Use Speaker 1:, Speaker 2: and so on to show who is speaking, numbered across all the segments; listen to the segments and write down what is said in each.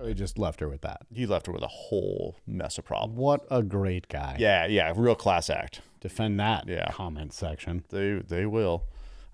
Speaker 1: So he just left her with that.
Speaker 2: He left her with a whole mess of problems.
Speaker 1: What a great guy.
Speaker 2: Yeah, real class act.
Speaker 1: Defend that comment section.
Speaker 2: They will.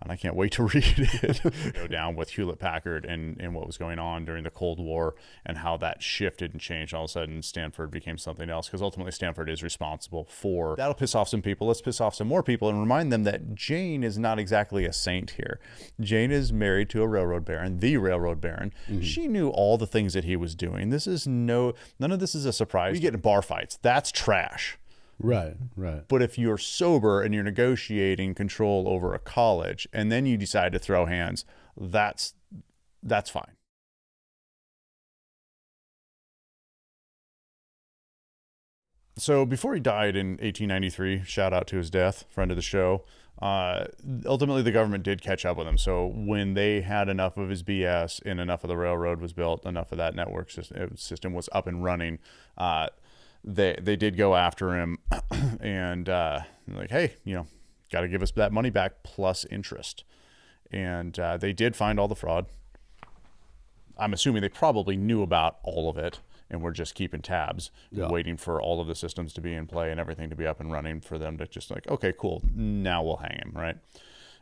Speaker 2: And I can't wait to read it. Go down with Hewlett-Packard and what was going on during the Cold War and how that shifted and changed. All of a sudden, Stanford became something else because ultimately Stanford is responsible for... That'll piss off some people. Let's piss off some more people and remind them that Jane is not exactly a saint here. Jane is married to a railroad baron, the railroad baron. Mm-hmm. She knew all the things that he was doing. None of this is a surprise. We get in bar fights. That's trash.
Speaker 1: Right.
Speaker 2: But if you're sober and you're negotiating control over a college and then you decide to throw hands, that's fine. So before he died in 1893, shout out to his death, friend of the show, ultimately the government did catch up with him. So when they had enough of his BS and enough of the railroad was built, enough of that network system was up and running, they did go after him and like, hey, got to give us that money back plus interest. And they did find all the fraud. I'm assuming they probably knew about all of it and were just keeping tabs, waiting for all of the systems to be in play and everything to be up and running for them to just like, okay, cool, now we'll hang him, right?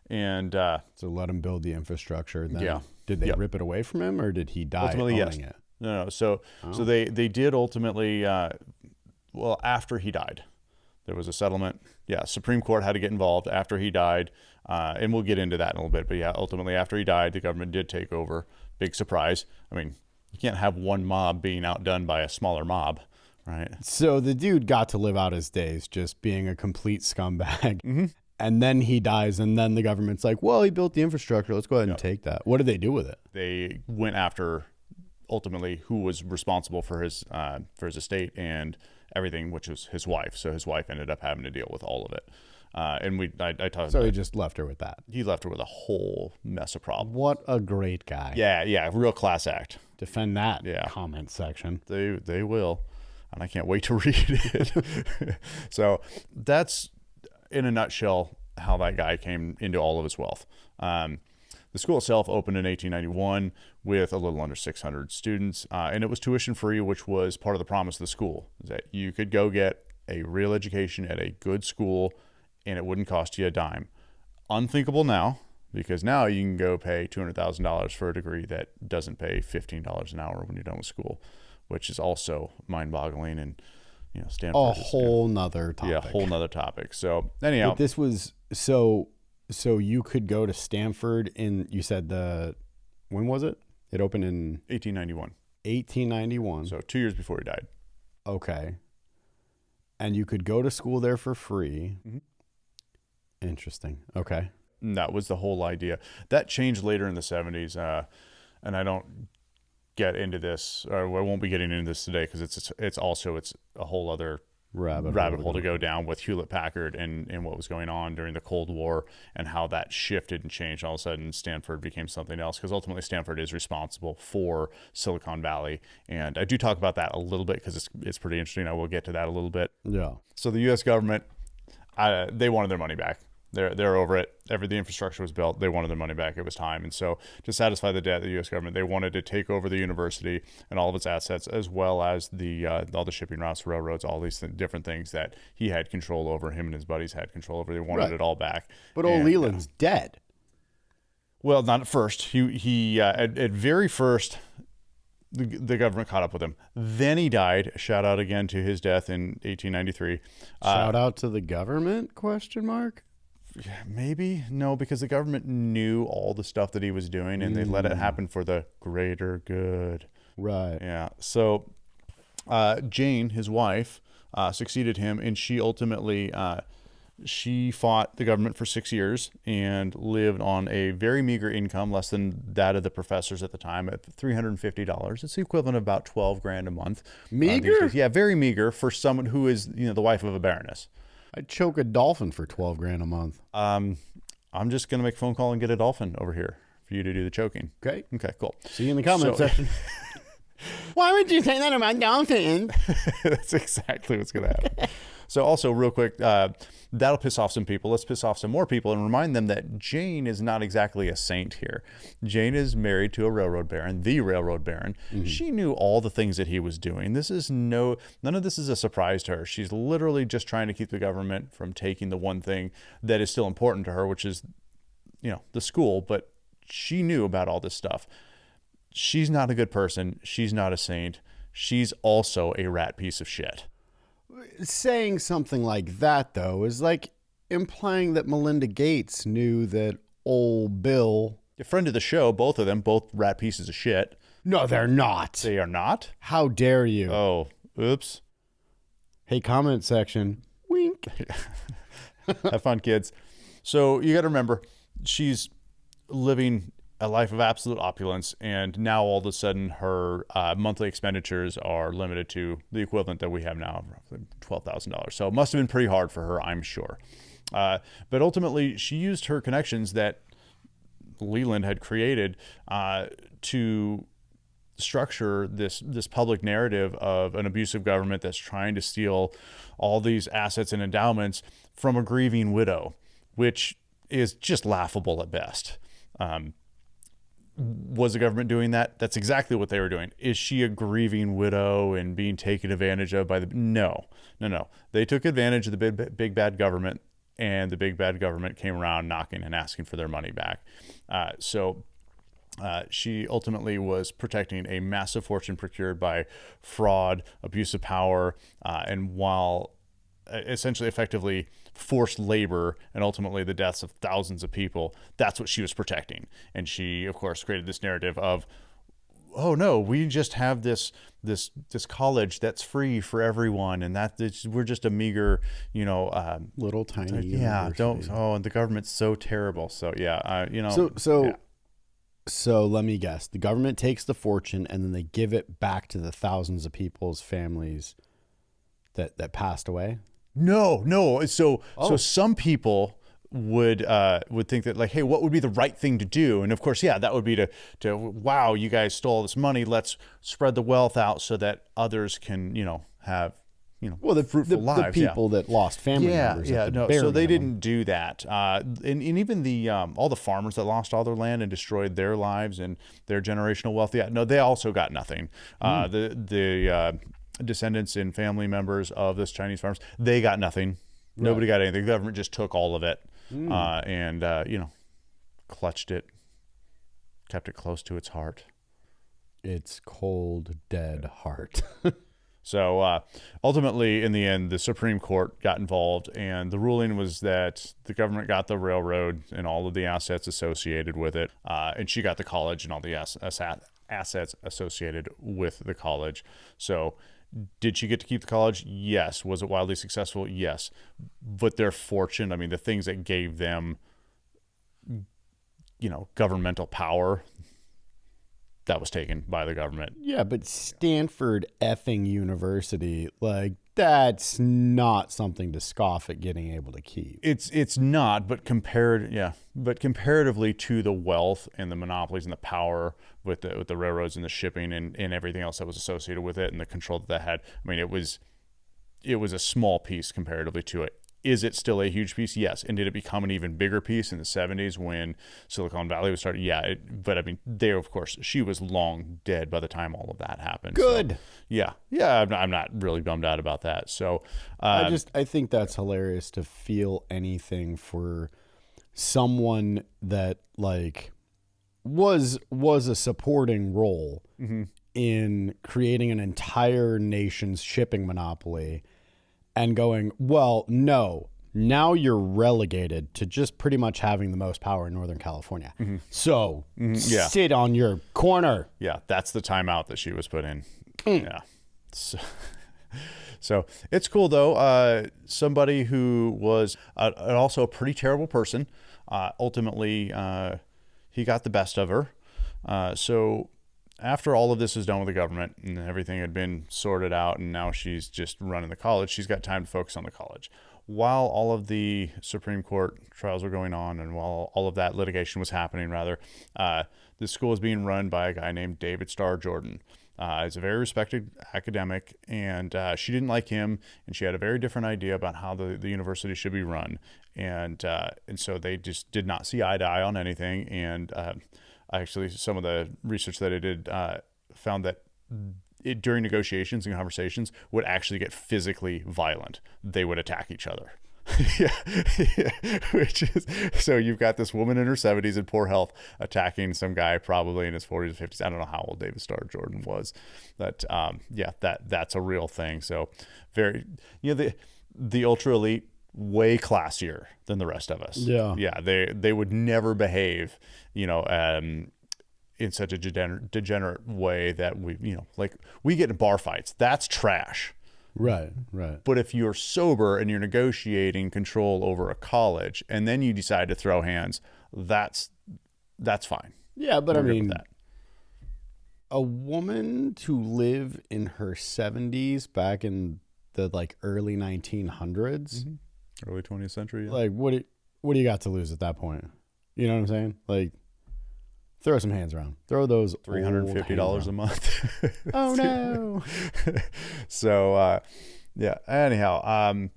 Speaker 2: And
Speaker 1: so let him build the infrastructure. Then did they rip it away from him or did he die
Speaker 2: ultimately,
Speaker 1: owning
Speaker 2: yes.
Speaker 1: it?
Speaker 2: No. So they did ultimately... well, after he died, there was a settlement. Yeah, Supreme Court had to get involved after he died, and we'll get into that in a little bit. But yeah, ultimately after he died, the government did take over. Big surprise. I mean, you can't have one mob being outdone by a smaller mob, right?
Speaker 1: So the dude got to live out his days just being a complete scumbag.
Speaker 2: Mm-hmm.
Speaker 1: And then he dies, and then the government's like, well, he built the infrastructure. Let's go ahead and take that. What did they do with it?
Speaker 2: They went after, ultimately, who was responsible for his estate and everything, which was his wife. So his wife ended up having to deal with all of it. I talked.
Speaker 1: So he just left her with that.
Speaker 2: He left her with a whole mess of problems.
Speaker 1: What a great guy.
Speaker 2: Yeah, real class act.
Speaker 1: Defend that comment section.
Speaker 2: They will. And I can't wait to read it. So that's, in a nutshell, how that guy came into all of his wealth. The school itself opened in 1891 with a little under 600 students, and it was tuition free, which was part of the promise of the school, is that you could go get a real education at a good school and it wouldn't cost you a dime. Unthinkable now, because now you can go pay $200,000 for a degree that doesn't pay $15 an hour when you're done with school, which is also mind-boggling. And Stanford
Speaker 1: a whole nother topic.
Speaker 2: Yeah, a whole nother topic. So anyhow,
Speaker 1: but this was so you could go to Stanford in, you said when was it? It opened in
Speaker 2: 1891.
Speaker 1: 1891.
Speaker 2: So 2 years before he died.
Speaker 1: Okay. And you could go to school there for free.
Speaker 2: Mm-hmm.
Speaker 1: Interesting. Okay.
Speaker 2: And that was the whole idea. That changed later in the 70s. And I don't get into this, or I won't be getting into this today because it's a whole other rabbit hole to go down with Hewlett-Packard and what was going on during the Cold War and how that shifted and changed. All of a sudden, Stanford became something else because ultimately Stanford is responsible for Silicon Valley. And I do talk about that a little bit because it's pretty interesting. I will get to that a little bit.
Speaker 1: Yeah.
Speaker 2: So the U.S. government, they wanted their money back. They're over it. The infrastructure was built. They wanted their money back. It was time. And so to satisfy the debt of the U.S. government, they wanted to take over the university and all of its assets, as well as all the shipping routes, railroads, all these different things that he had control over, him and his buddies had control over. They wanted it all back.
Speaker 1: But old Leland's dead.
Speaker 2: Well, not at first. He at very first, the government caught up with him. Then he died. Shout out again to his death in 1893.
Speaker 1: Shout out to the government? ?
Speaker 2: Maybe no, because the government knew all the stuff that he was doing and they let it happen for the greater good.
Speaker 1: Right.
Speaker 2: Yeah. So Jane, his wife, succeeded him, and she ultimately she fought the government for 6 years and lived on a very meager income, less than that of the professors at the time, at $350. It's the equivalent of about $12,000 a month.
Speaker 1: Meager?
Speaker 2: Yeah, very meager for someone who is the wife of a baroness.
Speaker 1: I'd choke a dolphin for $12,000 a month.
Speaker 2: I'm just going to make a phone call and get a dolphin over here for you to do the choking.
Speaker 1: Okay.
Speaker 2: Okay, cool.
Speaker 1: See you in the comment section. Why would you say that about dolphins?
Speaker 2: That's exactly what's going to happen. So also real quick, that'll piss off some people. Let's piss off some more people and remind them that Jane is not exactly a saint here. Jane is married to a railroad baron, the railroad baron. Mm-hmm. She knew all the things that he was doing. None of this is a surprise to her. She's literally just trying to keep the government from taking the one thing that is still important to her, which is, the school. But she knew about all this stuff. She's not a good person. She's not a saint. She's also a rat piece of shit.
Speaker 1: Saying something like that, though, is like implying that Melinda Gates knew that old Bill...
Speaker 2: A friend of the show, both of them, both rat pieces of shit.
Speaker 1: No, they're not.
Speaker 2: They are not?
Speaker 1: How dare you?
Speaker 2: Oh, oops.
Speaker 1: Hey, comment section. Wink.
Speaker 2: Have fun, kids. So you got to remember, she's living a life of absolute opulence, and now all of a sudden her monthly expenditures are limited to the equivalent that we have now, roughly $12,000. So it must have been pretty hard for her, I'm sure. But ultimately, she used her connections that Leland had created to structure this public narrative of an abusive government that's trying to steal all these assets and endowments from a grieving widow, which is just laughable at best. Was the government doing that? That's exactly what they were doing. Is she a grieving widow and being taken advantage of by the... No. They took advantage of the big bad government, and the big bad government came around knocking and asking for their money back. So she ultimately was protecting a massive fortune procured by fraud, abuse of power, and while essentially effectively forced labor and ultimately the deaths of thousands of people, that's what she was protecting. And she, of course, created this narrative of, oh no, we just have this college that's free for everyone, and we're just a meager,
Speaker 1: little tiny
Speaker 2: university. And the government's so terrible. So yeah,
Speaker 1: So let me guess. The government takes the fortune and then they give it back to the thousands of people's families that passed away.
Speaker 2: No. So some people would think that, like, hey, what would be the right thing to do? And of course, yeah, that would be to wow, you guys stole all this money. Let's spread the wealth out so that others can, have, fruitful lives.
Speaker 1: The people that lost family members.
Speaker 2: So they didn't do that. And even the all the farmers that lost all their land and destroyed their lives and their generational wealth. Yeah, no, they also got nothing. The descendants and family members of this Chinese farmers, they got nothing. Right. Nobody got anything. The government just took all of it and clutched it, kept it close to its heart.
Speaker 1: Its cold, dead heart.
Speaker 2: So ultimately, in the end, the Supreme Court got involved, and the ruling was that the government got the railroad and all of the assets associated with it, and she got the college and all the assets associated with the college. So did she get to keep the college? Yes. Was it wildly successful? Yes. But their fortune, I mean, the things that gave them, governmental power, that was taken by the government.
Speaker 1: Yeah, but Stanford effing University, like, that's not something to scoff at getting able to keep.
Speaker 2: It's not, but comparatively to the wealth and the monopolies and the power with the railroads and the shipping and everything else that was associated with it and the control that had, I mean, it was a small piece comparatively to it. Is it still a huge piece? Yes. And did it become an even bigger piece in the 70s when Silicon Valley was started? Yeah. But I mean, of course, she was long dead by the time all of that happened.
Speaker 1: Good.
Speaker 2: So, yeah. I'm not really bummed out about that. So
Speaker 1: I think that's hilarious to feel anything for someone that like was a supporting role in creating an entire nation's shipping monopoly. And going, well, no, now you're relegated to just pretty much having the most power in Northern California. Mm-hmm. So sit on your corner.
Speaker 2: Yeah, that's the timeout that she was put in. Yeah. So it's cool, though. Somebody who was also a pretty terrible person, ultimately, he got the best of her. So after all of this is done with the government and everything had been sorted out and now she's just running the college, she's got time to focus on the college. While all of the Supreme Court trials were going on and while all of that litigation was happening, the school was being run by a guy named David Starr Jordan. He's a very respected academic, and she didn't like him, and she had a very different idea about how the university should be run. And so they just did not see eye to eye on anything. And actually, some of the research that I did found that during negotiations and conversations would actually get physically violent. They would attack each other. Yeah. Which is, so you've got this woman in her 70s in poor health attacking some guy probably in his 40s or 50s. I don't know how old David Starr Jordan was, but that's a real thing. So very, the ultra elite, way classier than the rest of us. Yeah. They would never behave, in such a degenerate way that we get in bar fights. That's trash.
Speaker 1: Right.
Speaker 2: But if you're sober and you're negotiating control over a college and then you decide to throw hands, that's fine.
Speaker 1: Yeah, but I mean, a woman to live in her 70s back in the early 1900s,
Speaker 2: early 20th century.
Speaker 1: Yeah. What do you got to lose at that point? You know what I'm saying? Throw some hands around. Throw those
Speaker 2: $350 a month.
Speaker 1: Oh no.
Speaker 2: So anyhow,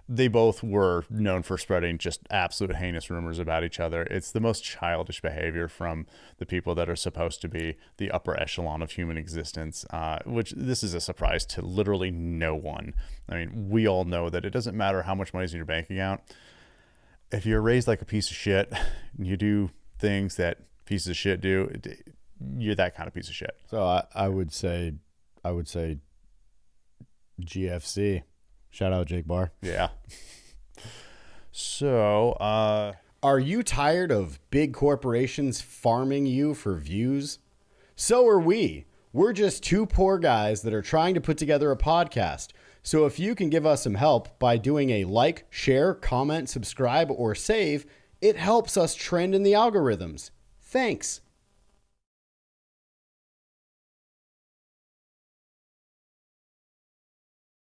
Speaker 2: they both were known for spreading just absolute heinous rumors about each other. It's the most childish behavior from the people that are supposed to be the upper echelon of human existence, which this is a surprise to literally no one. I mean, we all know that it doesn't matter how much money's in your bank account. If you're raised like a piece of shit and you do things that pieces of shit do, you're that kind of piece of shit.
Speaker 1: So I would say GFC. Shout out Jake Barr.
Speaker 2: Yeah. So
Speaker 1: are you tired of big corporations farming you for views? So are we. We're just two poor guys that are trying to put together a podcast. So if you can give us some help by doing a like, share, comment, subscribe, or save, it helps us trend in the algorithms. Thanks.